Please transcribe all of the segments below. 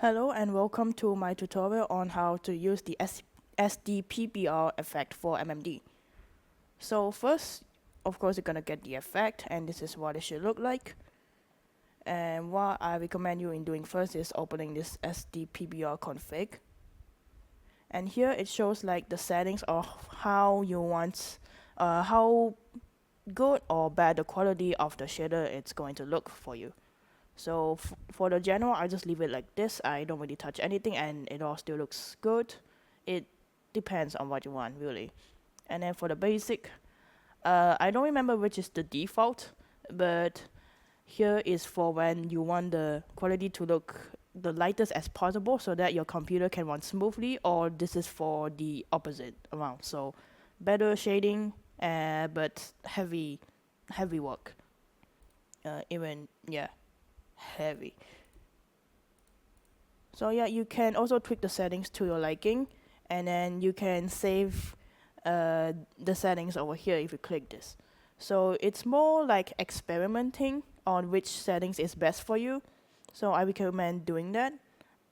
Hello and welcome to my tutorial on how to use the sdPBR effect for MMD. So first, of course, you're gonna get the effect, and this is what it should look like. And what I recommend you in doing first is opening this sdPBR config. And here it shows like the settings of how you want, how good or bad the quality of the shader it's going to look for you. So for the general, I just leave it like this. I don't really touch anything and it all still looks good. It depends on what you want, really. And then for the basic, I don't remember which is the default, but here is for when you want the quality to look the lightest as possible so that your computer can run smoothly, or this is for the opposite around. So better shading, but heavy work. Heavy. So yeah, you can also tweak the settings to your liking, and then you can save the settings over here if you click this. So it's more like experimenting on which settings is best for you. So I recommend doing that.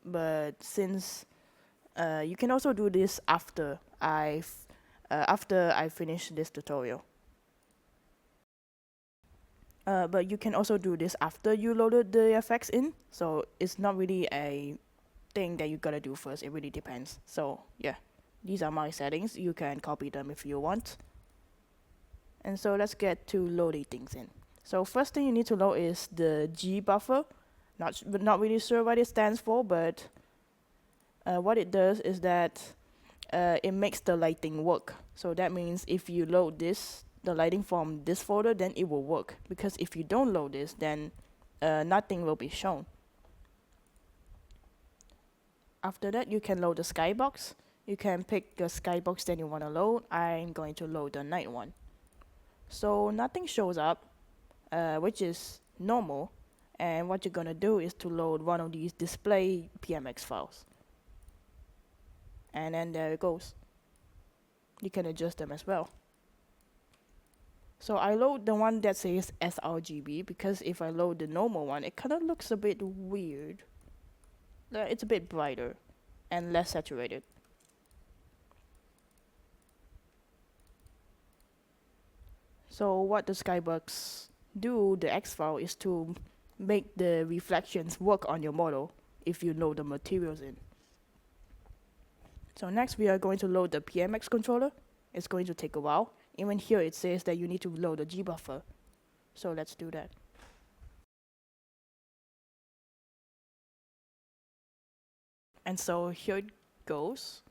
But since you can also do this after I finish this tutorial. But you can also do this after you loaded the effects in, so it's not really a thing that you gotta do first. It really depends. So yeah, these are my settings. You can copy them if you want. And so let's get to loading things in. So first thing you need to load is the G buffer. Not really sure what it stands for, but what it does is that it makes the lighting work. So that means if you load the lighting from this folder, then it will work. Because if you don't load this, then nothing will be shown. After that, you can load the skybox. You can pick the skybox that you want to load. I'm going to load the night one. So nothing shows up, which is normal. And what you're going to do is to load one of these display PMX files. And then there it goes. You can adjust them as well. So I load the one that says sRGB because if I load the normal one, it kind of looks a bit weird. It's a bit brighter and less saturated. So what the skybox do, the X file, is to make the reflections work on your model if you load the materials in. So next we are going to load the PMX controller. It's going to take a while. Even here it says that you need to load the G buffer. So let's do that. And so here it goes.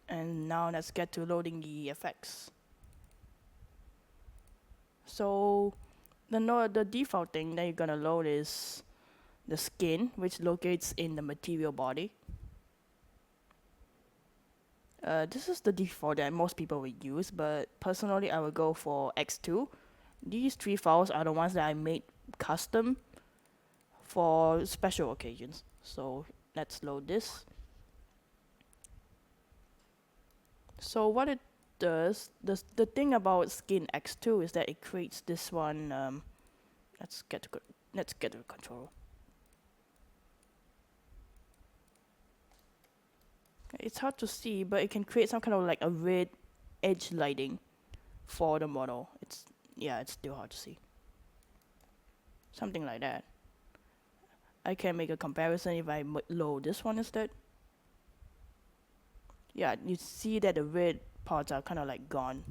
And now let's get to loading the effects. So the default thing that you're gonna load is the skin, which locates in the material body. This is the default that most people will use, but personally I will go for X2. These three files are the ones that I made custom for special occasions. So let's load this. So what it does, the thing about skin X2 is that it creates this one. Let's get to the control. It's hard to see, but it can create some kind of like a red edge lighting for the model. It's still hard to see. Something like that. I can make a comparison if I load this one instead. Yeah, you see that the red parts are kind of like gone.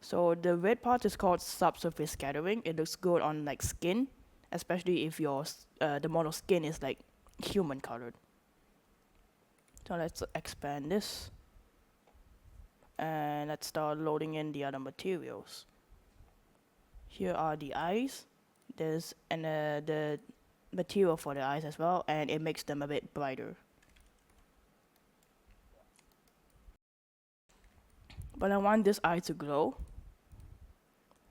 So the red part is called subsurface scattering. It looks good on like skin, especially if your the model skin is like human colored. So let's expand this. And let's start loading in the other materials. Here are the eyes. There's the material for the eyes as well, and it makes them a bit brighter. But I want this eye to glow.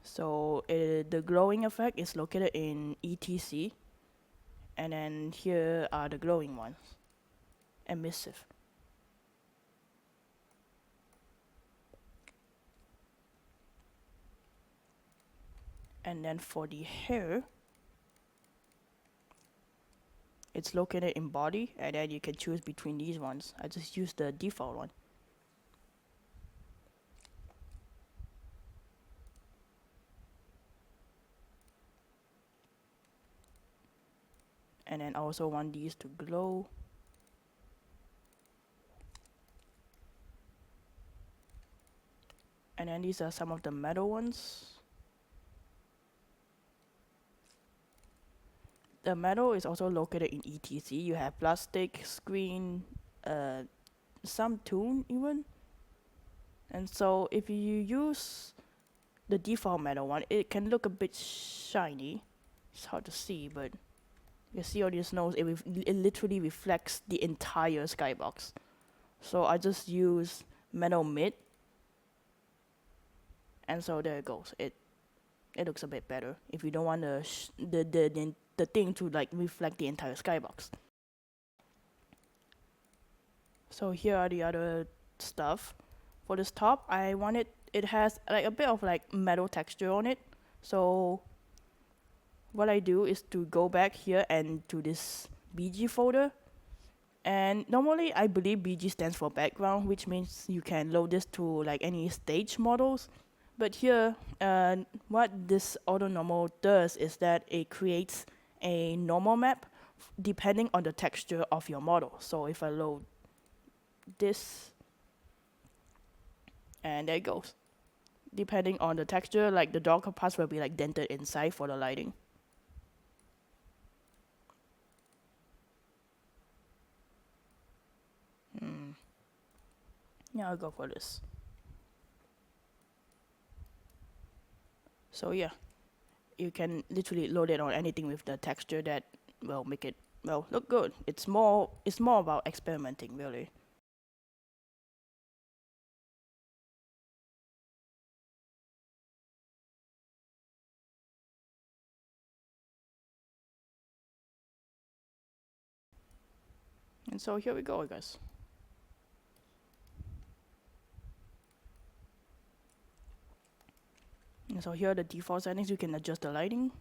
So the glowing effect is located in ETC. And then here are the glowing ones. Emissive. And then for the hair, it's located in body, and then you can choose between these ones. I just use the default one. And then I also want these to glow. And then these are some of the metal ones. The metal is also located in ETC. You have plastic, screen, some tune even. And so if you use the default metal one, it can look a bit shiny. It's hard to see, but you can see on this nose, it literally reflects the entire skybox. So I just use metal mid. And so there it goes. It looks a bit better if you don't want the thing to like reflect the entire skybox. So here are the other stuff. For this top, I want it has like a bit of like metal texture on it. So what I do is to go back here and to this BG folder. And normally I believe BG stands for background, which means you can load this to like any stage models. But here, what this auto normal does is that it creates a normal map depending on the texture of your model. So if I load this, and there it goes. Depending on the texture, like the darker parts will be like dented inside for the lighting. Yeah, I'll go for this. So yeah, you can literally load it on anything with the texture that will make it look good. It's more about experimenting, really. And so here we go, guys. And so here are the default settings. You can adjust the lighting.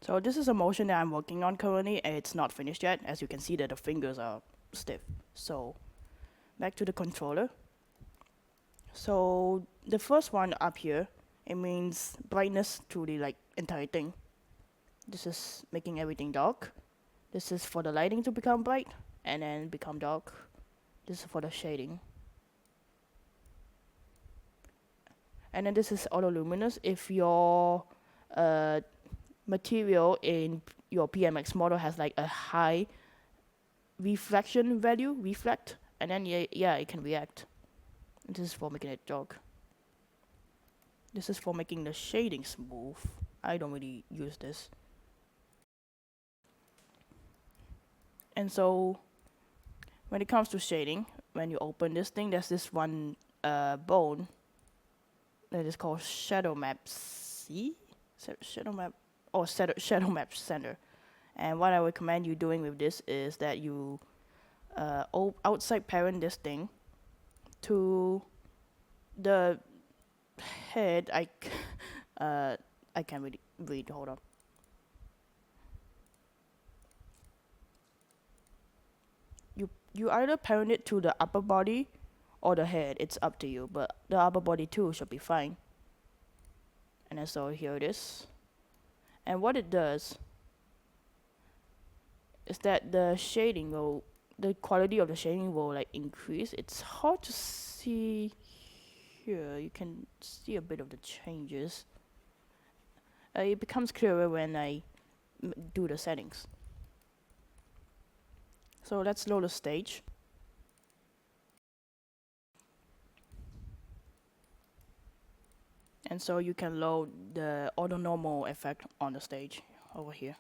So this is a motion that I'm working on currently, and it's not finished yet. As you can see that the fingers are stiff. So back to the controller. So the first one up here, it means brightness to the like entire thing. This is making everything dark. This is for the lighting to become bright and then become dark. This is for the shading. And then this is auto luminous. If your material in your PMX model has like a high reflection value, and then yeah, it can react. This is for making it dark. This is for making the shading smooth. I don't really use this. And so when it comes to shading, when you open this thing, there's this one bone that is called shadow map C? Shadow map, or shadow map center. And what I recommend you doing with this is that you outside parent this thing to the head. I can't really read. Hold on. You either parent it to the upper body or the head. It's up to you, but the upper body too should be fine. And then so here it is. And what it does is that the quality of the shading will like increase. It's hard to see here. You can see a bit of the changes. It becomes clearer when I do the settings. So let's load the stage. And so you can load the auto normal effect on the stage over here.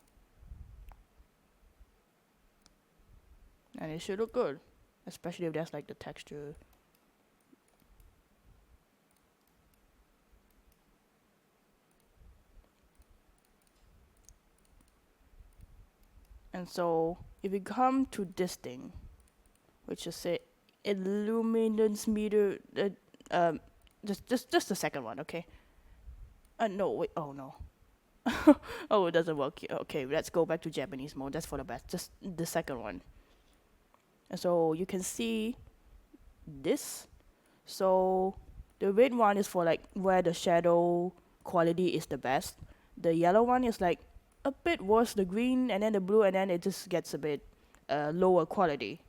And it should look good, especially if there's like the texture. And so if we come to this thing, which is say illuminance meter, just the second one, okay? No, wait, oh no. Oh, it doesn't work here. Okay, let's go back to Japanese mode. That's for the best. Just the second one. And so you can see this. So the red one is for like where the shadow quality is the best. The yellow one is like a bit worse, the green, and then the blue, and then it just gets a bit lower quality.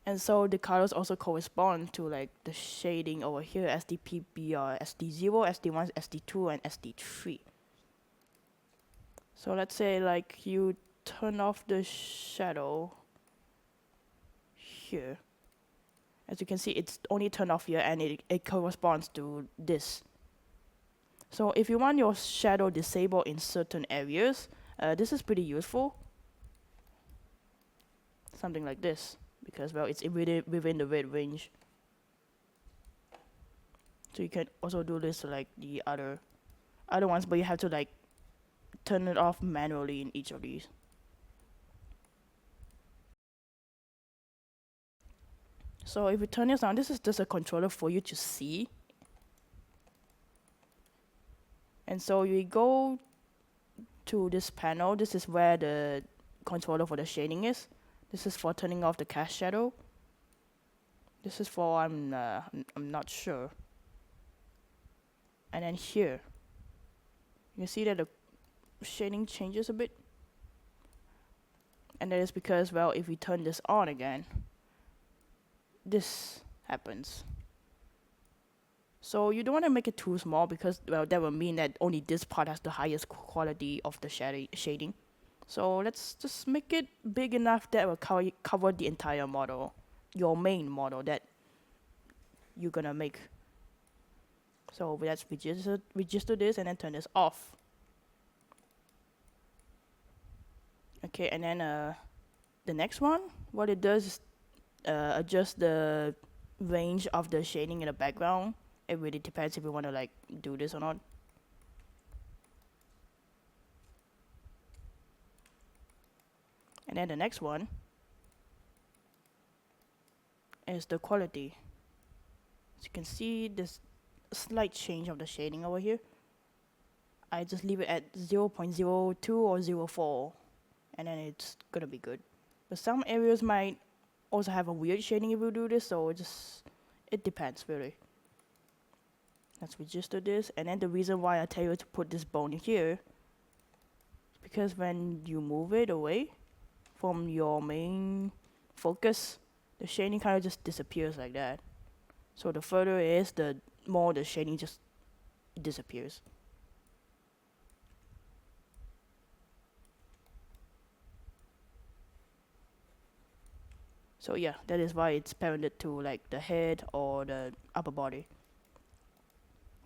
And so the colors also correspond to like the shading over here, sdPBR, SD0, SD1, SD2, and SD3. So let's say like you turn off the shadow here. As you can see, it's only turned off here, and it corresponds to this. So if you want your shadow disabled in certain areas, this is pretty useful. Something like this, because well, it's within the red range. So you can also do this like the other ones, but you have to like turn it off manually in each of these. So if we turn this on, this is just a controller for you to see. And so you go to this panel. This is where the controller for the shading is. This is for turning off the cast shadow. This is for I'm not sure. And then here, you see that the shading changes a bit. And that is because, well, if we turn this on again, this happens. So you don't want to make it too small, because well, that will mean that only this part has the highest quality of the shading. So let's just make it big enough that will cover the entire model, your main model that you're gonna make. So let's register this and then turn this off. Okay, and then the next one, what it does is adjust the range of the shading in the background. It really depends if you want to like do this or not. And then the next one is the quality. As you can see, there's a slight change of the shading over here. I just leave it at 0.02 or 0.4, and then it's gonna be good. But some areas might also have a weird shading if you do this, so it depends really. Let's register this, and then the reason why I tell you to put this bone here is because when you move it away from your main focus, the shading kind of just disappears like that. So the further it is, the more the shading just disappears. So yeah, that is why it's parented to like the head or the upper body.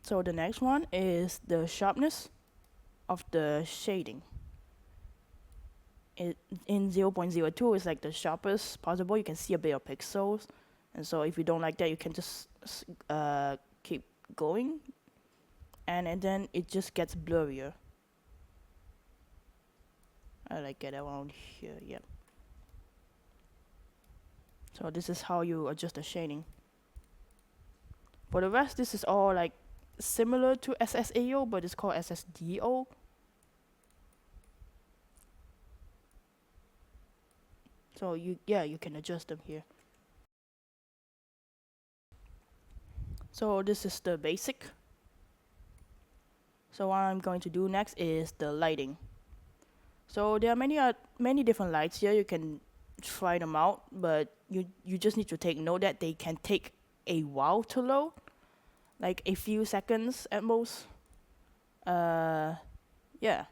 So the next one is the sharpness of the shading. In 0.02 is like the sharpest possible. You can see a bit of pixels, and so if you don't like that, you can just keep going, and then it just gets blurrier. I like get around here, yep. So this is how you adjust the shading. For the rest, this is all like similar to SSAO, but it's called SSDO. So you can adjust them here. So this is the basic. So what I'm going to do next is the lighting. So there are many different lights here. You can try them out, but you just need to take note that they can take a while to load, like a few seconds at most. Yeah.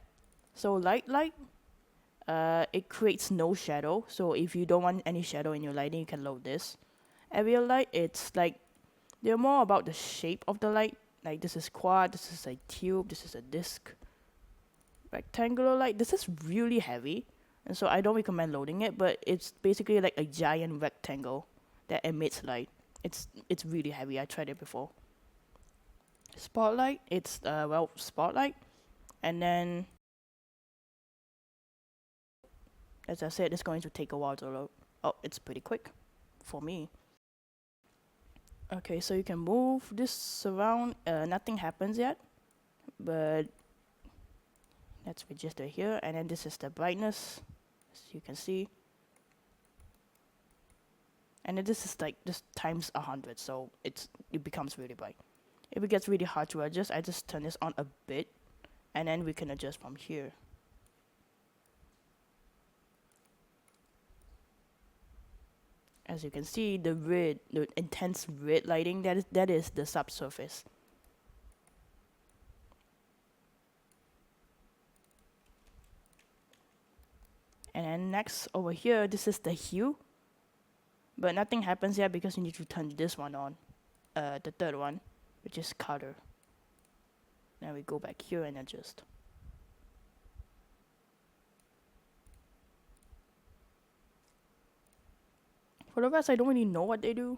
So light, it creates no shadow. So if you don't want any shadow in your lighting, you can load this. Area light, it's like they're more about the shape of the light. Like this is quad, this is a tube, this is a disc. Rectangular light, this is really heavy, and so I don't recommend loading it, but it's basically like a giant rectangle that emits light. It's really heavy. I tried it before. Spotlight, it's spotlight, and then As I said, it's going to take a while to load. Oh, it's pretty quick for me. Okay, so you can move this around. Nothing happens yet, but let's register here, and then this is the brightness, as you can see. And then this is like this times 100, so it becomes really bright. If it gets really hard to adjust, I just turn this on a bit, and then we can adjust from here. As you can see, the red, the intense red lighting, that is the subsurface. And then next over here, this is the hue. But nothing happens yet because you need to turn this one on, the third one, which is color. Now we go back here and adjust. For the rest, I don't really know what they do,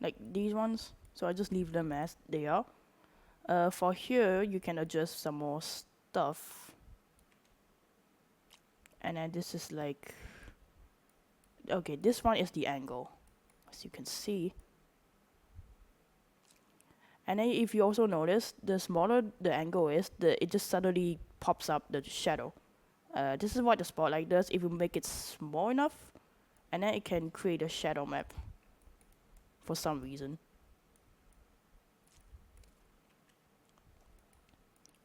like these ones, so I just leave them as they are. For here, you can adjust some more stuff. And then this is like, okay, this one is the angle, as you can see. And then if you also notice, the smaller the angle is, it just suddenly pops up the shadow. This is what the spotlight does. If you make it small enough, and then it can create a shadow map for some reason.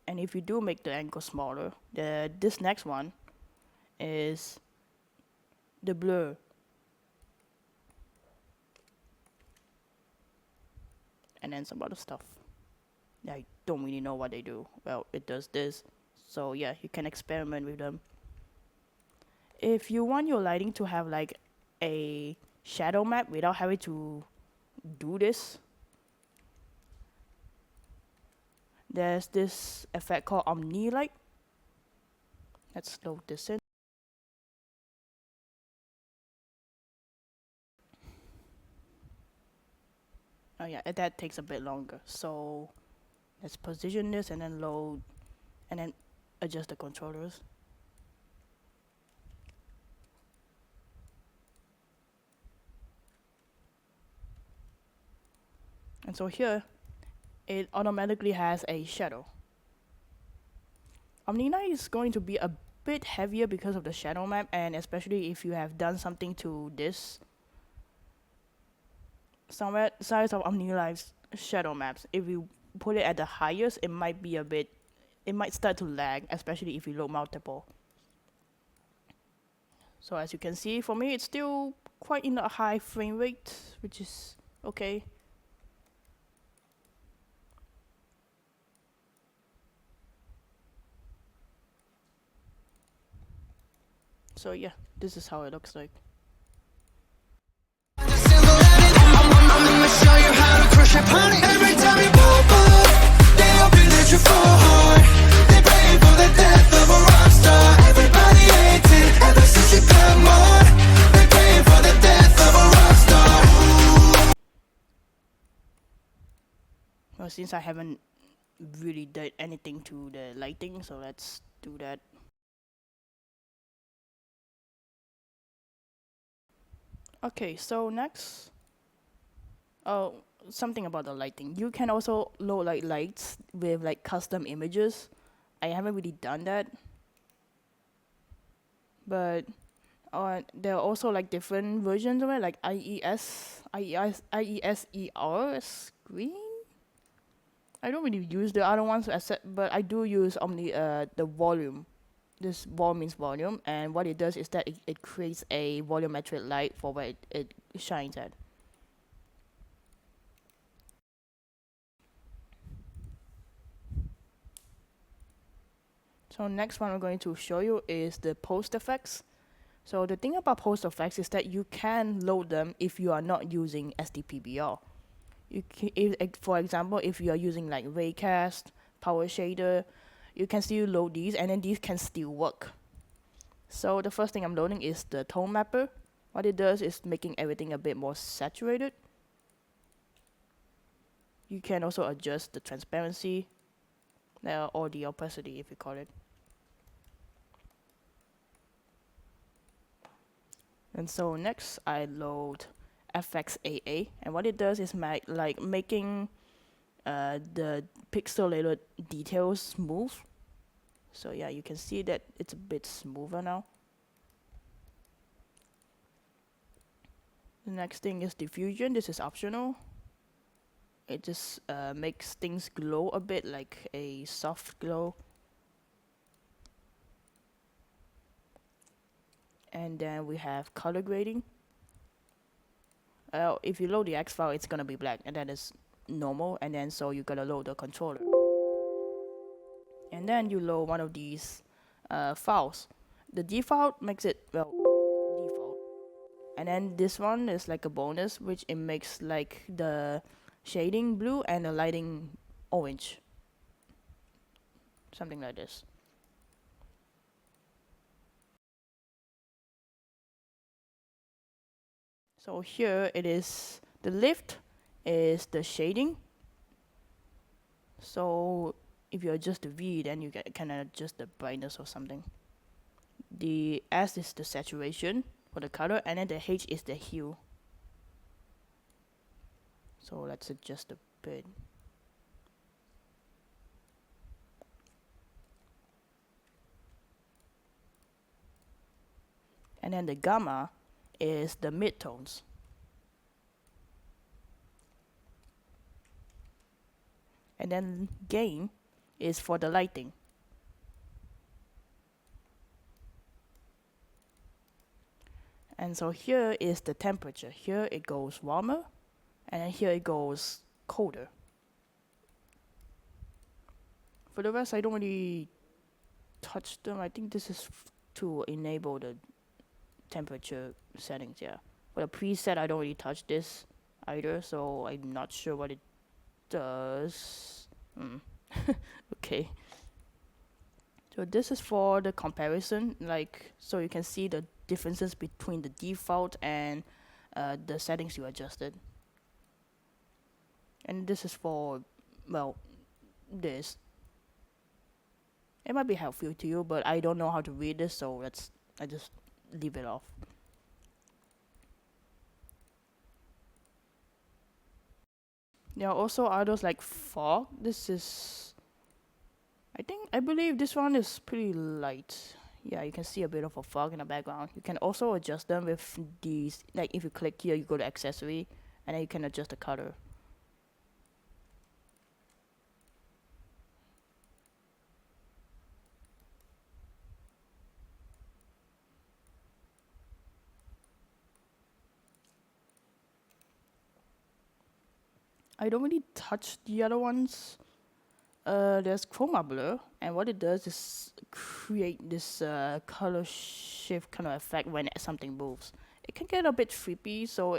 And if you do make the angle smaller, this next one is the blur. And then some other stuff. I don't really know what they do. Well, it does this. So yeah, you can experiment with them. If you want your lighting to have like a shadow map without having to do this, there's this effect called Omni Light. Let's load this in. Oh yeah, that takes a bit longer. So let's position this and then load and then adjust the controllers. And so here, it automatically has a shadow. Omni Light is going to be a bit heavier because of the shadow map, and especially if you have done something to this. Somewhere size of Omni Light's shadow maps, if you put it at the highest, it might be it might start to lag, especially if you load multiple. So as you can see, for me, it's still quite in a high frame rate, which is okay. So yeah, this is how it looks like. Every time you pop up, they hoping that you fall hard. They praying for the death of a rock star. Everybody hates it ever since you come on. They praying for the death of a rock star. Well, since I haven't really done anything to the lighting, so let's do that. Okay, so next, something about the lighting. You can also load like lights with like custom images. I haven't really done that, but there are also like different versions of it, like IESER screen. I don't really use the other ones, but I do use the volume. This vol means volume, and what it does is that it creates a volumetric light for where it shines at. So next one I'm going to show you is the post effects. So the thing about post effects is that you can load them if you are not using sdPBR. For example, if you are using like raycast, power shader, you can still load these, and then these can still work. So the first thing I'm loading is the tone mapper. What it does is making everything a bit more saturated. You can also adjust the transparency, or the opacity if you call it. And so next I load FXAA, and what it does is making the pixelated details smooth. So yeah, you can see that it's a bit smoother now. The next thing is diffusion. This is optional. It just makes things glow a bit, like a soft glow. And then we have color grading. If you load the X file, it's gonna be black, and that is normal. And then so you gotta load the controller, and then you load one of these files. The default makes it default, and then this one is like a bonus, which it makes like the shading blue and the lighting orange, something like this. So here it is, the lift is the shading. So if you adjust the V, then you can adjust the brightness or something. The S is the saturation for the color, and then the H is the hue. So let's adjust a bit. And then the gamma is the midtones. And then gain is for the lighting. And so here is the temperature. Here it goes warmer, and then here it goes colder. For the rest, I don't really touch them. I think this is to enable the temperature settings, yeah. For the preset, I don't really touch this either, so I'm not sure what it does. Okay. So this is for the comparison, like, so you can see the differences between the default and the settings you adjusted. And this is for, well, this. It might be helpful to you, but I don't know how to read this, so I just leave it off. There are also others like fog. This is, I believe this one is pretty light. Yeah, you can see a bit of a fog in the background. You can also adjust them with these, like if you click here, you go to accessory, and then you can adjust the color. I don't really touch the other ones. There's chroma blur, and what it does is create this color shift kind of effect when something moves. It can get a bit trippy, so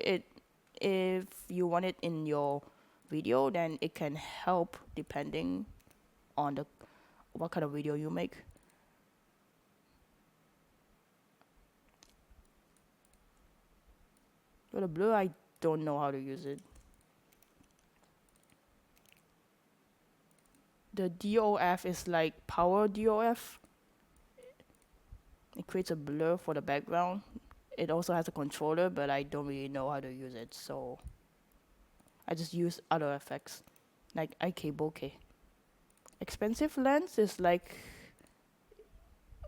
if you want it in your video, then it can help depending on what kind of video you make. For the blur, I don't know how to use it. The DOF is like power DOF. It creates a blur for the background. It also has a controller, but I don't really know how to use it, so I just use other effects, like ikebokeh. Expensive lens is like,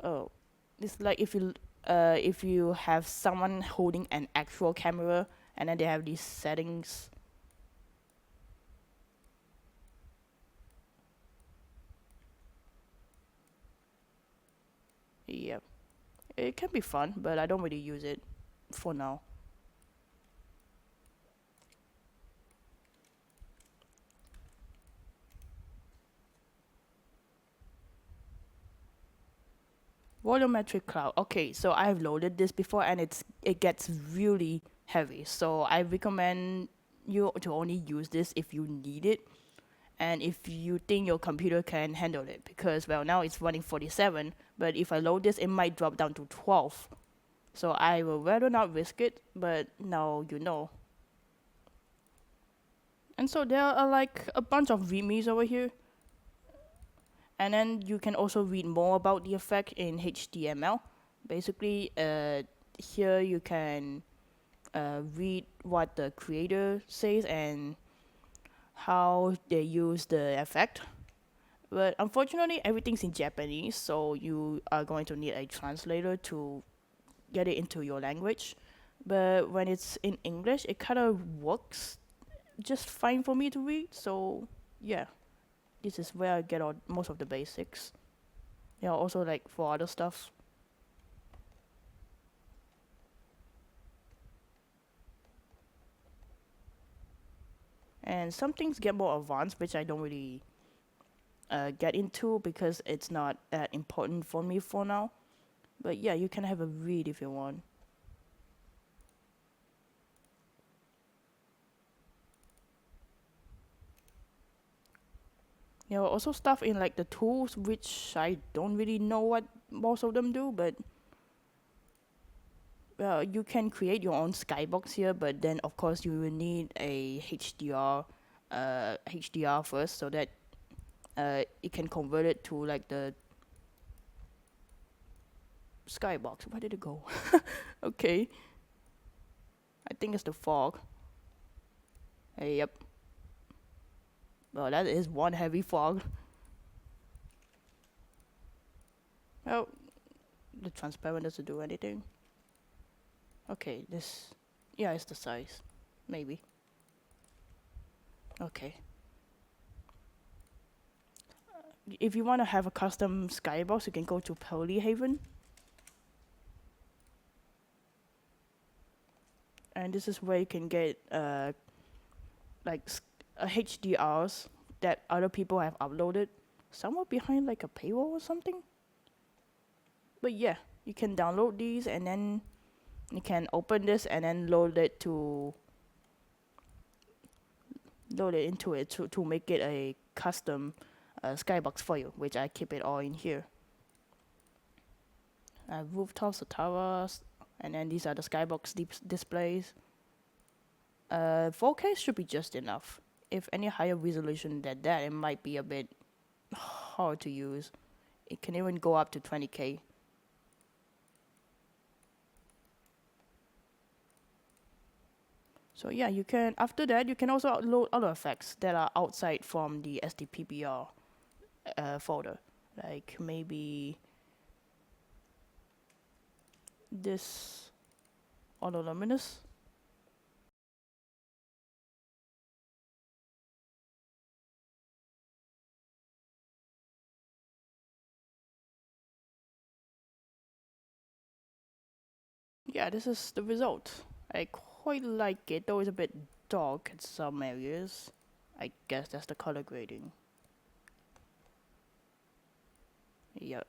it's like if you have someone holding an actual camera, and then they have these settings. Yeah, it can be fun, but I don't really use it for now. Volumetric cloud. Okay, so I've loaded this before, and it gets really heavy. So I recommend you to only use this if you need it, and if you think your computer can handle it, because well, now it's running 47, but if I load this, it might drop down to 12. So I will rather not risk it, but now you know. And so there are like a bunch of readmes over here, and then you can also read more about the effect in HTML. Basically, here you can read what the creator says and how they use the effect. But unfortunately, everything's in Japanese, so you are going to need a translator to get it into your language. But when it's in English, it kind of works just fine for me to read. So yeah, this is where I get all most of the basics. Yeah, also like for other stuff. And some things get more advanced, which I don't really get into because it's not that important for me for now. But yeah, you can have a read if you want. There are also stuff in like the tools which I don't really know what most of them do, but you can create your own skybox here, but then of course you will need a HDR first so that it can convert it to like the skybox. Where did it go? Okay. I think it's the fog. Yep. Well, that is one heavy fog. Well, the transparent doesn't do anything. Okay, this... yeah, it's the size. Maybe. Okay. If you want to have a custom skybox, you can go to Polyhaven. And this is where you can get like HDRs that other people have uploaded somewhere behind like a paywall or something. But yeah, you can download these and then you can open this and then load it into it to make it a custom skybox for you, which I keep it all in here. Rooftops, the towers, and then these are the skybox displays. 4K should be just enough. If any higher resolution than that, it might be a bit hard to use. It can even go up to 20K. So yeah, you can, after that, you can also upload other effects that are outside from the sdPBR folder. Like maybe this autoluminous. Yeah, this is the result. I quite like it, though it's a bit dark in some areas. I guess that's the color grading. Yeah.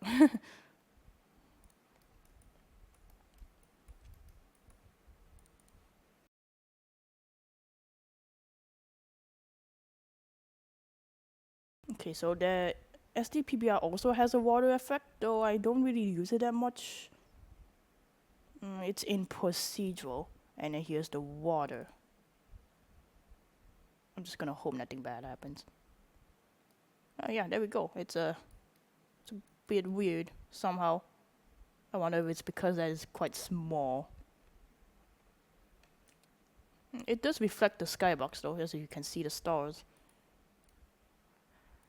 Okay, so the sdPBR also has a water effect, though I don't really use it that much. It's in procedural, and then here's the water. I'm just gonna hope nothing bad happens. Yeah, there we go. It's a bit weird somehow. I wonder if it's because that is quite small. It does reflect the skybox though, as you can see the stars.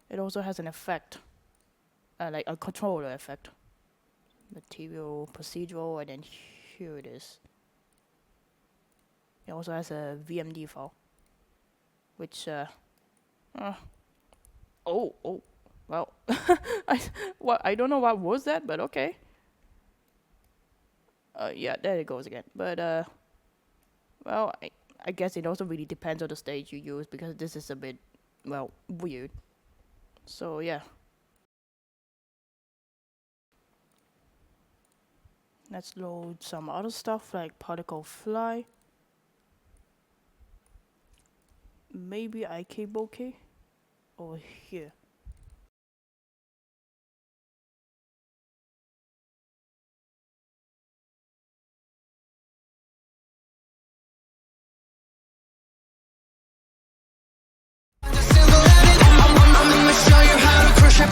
It also has an effect, like a controller effect. Material, procedural, and then here it is. It also has a VMD file, which oh, well, I don't know what was that, but okay. Yeah, there it goes again. But well, I guess it also really depends on the stage you use, because this is a bit, well, weird. So yeah. Let's load some other stuff like particle fly. Maybe ikeno over here.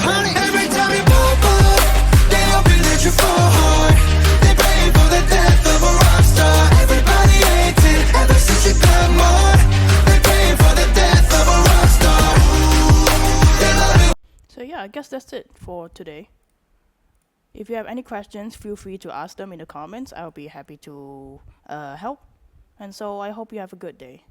Every time you pop up, they hoping that you fall hard. They pray for the death of a yeah, I guess that's it for today. If you have any questions, feel free to ask them in the comments. I'll be happy to help. And so I hope you have a good day.